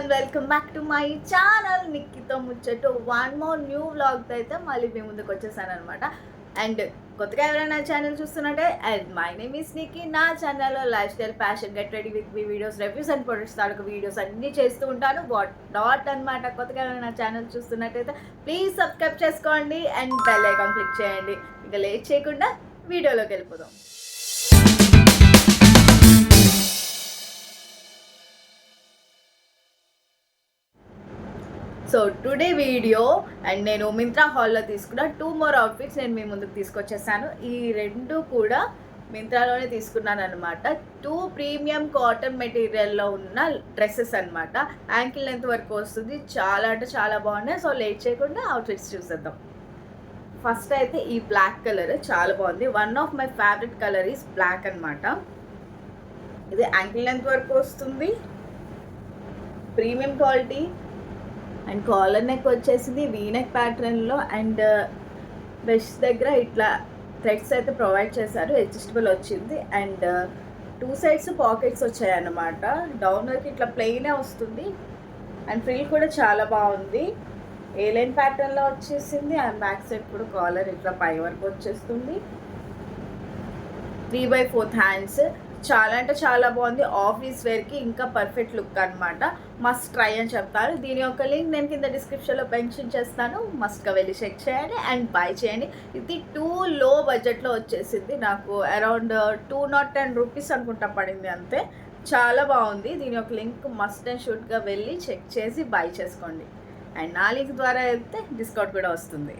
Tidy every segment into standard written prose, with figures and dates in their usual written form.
everyone, welcome back to my channel నిక్కితో ముచ్చట. One more new vlog అయితే మళ్ళీ మీ ముందుకు వచ్చేసాను అనమాట. అండ్ కొత్తగా ఎవరైనా ఛానల్ చూస్తున్నట్టే, and my name is Nikki. నా ఛానల్లో lifestyle, fashion, get ready with me videos, reviews and products తాలూకు వీడియోస్ అన్నీ చేస్తూ ఉంటాను. డాట్ అనమాట. కొత్తగా ఎవరైనా ఛానల్ చూస్తున్నట్టయితే ప్లీజ్ సబ్స్క్రైబ్ చేసుకోండి అండ్ బెల్ ఐకాన్ క్లిక్ చేయండి. ఇంకా లేట్ చేయకుండా వీడియోలోకి వెళ్ళిపోదాం. సో టుడే వీడియో అండ్ నేను మింత్రా హాల్లో తీసుకున్న 2 more అవుట్ఫిట్స్ నేను మీ ముందుకు తీసుకొచ్చేసాను. ఈ రెండు కూడా మింత్రాలోనే తీసుకున్నాను అనమాట. 2 ప్రీమియం కాటన్ మెటీరియల్లో ఉన్న డ్రెస్సెస్ అనమాట. యాంకిల్ లెంత్ వరకు వస్తుంది. చాలా అంటే చాలా బాగున్నాయి. సో లేట్ చేయకుండా అవుట్ఫిట్స్ చూసేద్దాం. ఫస్ట్ అయితే ఈ బ్లాక్ కలర్ చాలా బాగుంది. One of my favourite colour is black అనమాట. ఇది యాంకిల్ లెంత్ వరకు వస్తుంది, premium quality and collar neck వచ్చేసింది వీనెక్ ప్యాటర్న్లో. అండ్ బెస్ట్ దగ్గర ఇట్లా థ్రెడ్స్ అయితే ప్రొవైడ్ చేశారు, అడ్జస్టబుల్ వచ్చింది. అండ్ 2 sides పాకెట్స్ వచ్చాయన్నమాట. డౌన్ వరకు ఇట్లా ప్లెయినే వస్తుంది. అండ్ ఫ్రిల్ కూడా చాలా బాగుంది, ఏ లైన్ ప్యాటర్న్లో వచ్చేసింది. అండ్ బ్యాక్ సైడ్ కూడా కాలర్ ఇట్లా పై వరకు వచ్చేస్తుంది. 3/4 హ్యాండ్స్, చాలా అంటే చాలా బాగుంది. ఆఫీస్ వేర్కి ఇంకా పర్ఫెక్ట్ లుక్ అనమాట. మస్ట్ ట్రై అని చెప్తాను. దీని యొక్క లింక్ నేను కింద డిస్క్రిప్షన్లో మెన్షన్ చేస్తాను. మస్ట్గా వెళ్ళి చెక్ చేయండి అండ్ బై చేయండి. ఇది 2 లో బడ్జెట్లో వచ్చేసింది. నాకు అరౌండ్ 210 రూపీస్ అనుకుంటా పడింది అంతే. చాలా బాగుంది. దీని యొక్క లింక్ మస్ట్ అండ్ షుడ్గా వెళ్ళి చెక్ చేసి బై చేసుకోండి. అండ్ నా లింక్ ద్వారా వెళ్తే డిస్కౌంట్ కూడా వస్తుంది.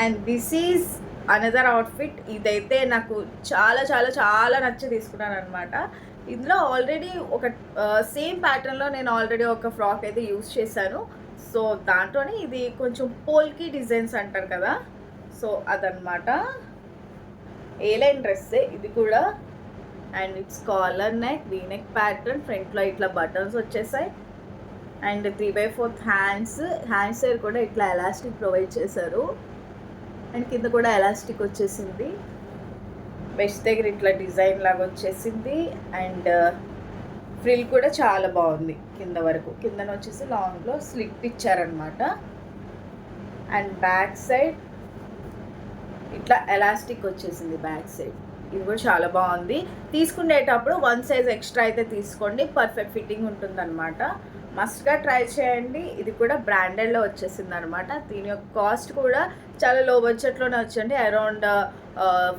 And this is another outfit. ఇదైతే నాకు చాలా చాలా చాలా నచ్చి తీసుకున్నాను అనమాట. ఇందులో ఆల్రెడీ ఒక సేమ్ ప్యాటర్న్లో నేను ఆల్రెడీ ఒక ఫ్రాక్ అయితే యూజ్ చేశాను. సో దాంట్లోనే ఇది కొంచెం పోల్కి డిజైన్స్ అంటారు కదా, సో అదనమాట. ఏ లైన్ డ్రెస్సే ఇది కూడా. And it's collar neck, V neck pattern, ఫ్రంట్లో ఇట్లా బటన్స్ వచ్చేసాయి. అండ్ 3/4 హ్యాండ్స్ కూడా ఇట్లా ఎలాస్టిక్ ప్రొవైడ్ చేశారు. అండ్ కింద కూడా ఎలాస్టిక్ వచ్చేసింది. బెస్ట్ దగ్గర ఇట్లా డిజైన్ లాగా వచ్చేసింది. అండ్ ఫ్రిల్ కూడా చాలా బాగుంది కింద వరకు. కిందన వచ్చేసి లాంగ్లో స్లిట్ ఇచ్చారనమాట. అండ్ బ్యాక్ సైడ్ ఇట్లా ఎలాస్టిక్ వచ్చేసింది బ్యాక్ సైడ్. ఇది కూడా చాలా బాగుంది. తీసుకునేటప్పుడు 1 size ఎక్స్ట్రా అయితే తీసుకోండి, పర్ఫెక్ట్ ఫిట్టింగ్ ఉంటుందన్నమాట. మస్ట్గా ట్రై చేయండి. ఇది కూడా బ్రాండెడ్లో వచ్చేసింది అనమాట. దీని యొక్క కాస్ట్ కూడా చాలా లో బడ్జెట్లోనే వచ్చింది. అరౌండ్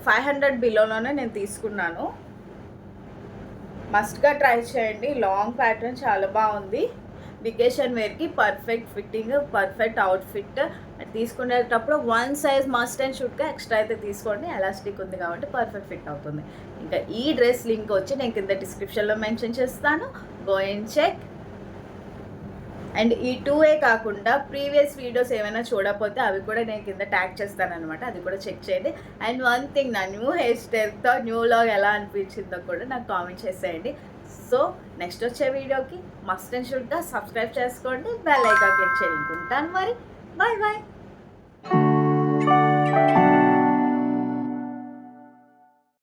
500 బిలోలోనే నేను తీసుకున్నాను. మస్ట్గా ట్రై చేయండి. లాంగ్ ప్యాటర్న్ చాలా బాగుంది. వెకేషన్ వేర్కి పర్ఫెక్ట్ ఫిట్టింగ్, పర్ఫెక్ట్ అవుట్ఫిట్. తీసుకునేటప్పుడు 1 size మస్ట్ అండ్ షుడ్గా ఎక్స్ట్రా అయితే తీసుకోండి. ఎలాస్టిక్ ఉంది కాబట్టి పర్ఫెక్ట్ ఫిట్ అవుతుంది. ఇంకా ఈ డ్రెస్ లింక్ వచ్చి నేను కింద డిస్క్రిప్షన్లో మెన్షన్ చేస్తాను. Go and check. అండ్ ఈ 2 కాకుండా ప్రీవియస్ వీడియోస్ ఏమైనా చూడకపోతే అవి కూడా నేను కింద ట్యాగ్ చేస్తానమాట, అది కూడా చెక్ చేయండి. అండ్ వన్ థింగ్, నా న్యూ హెయిర్ స్టైల్తో న్యూ వ్లాగ్ ఎలా అనిపించిందో కూడా నాకు కామెంట్ చేసేయండి. సో నెక్స్ట్ వచ్చే వీడియోకి మస్ట్ అండ్ షుడ్గా సబ్స్క్రైబ్ చేసుకోండి, బెల్ ఐకాన్ క్లిక్ చేయండి. ఉంటాను మరి, బాయ్ బాయ్.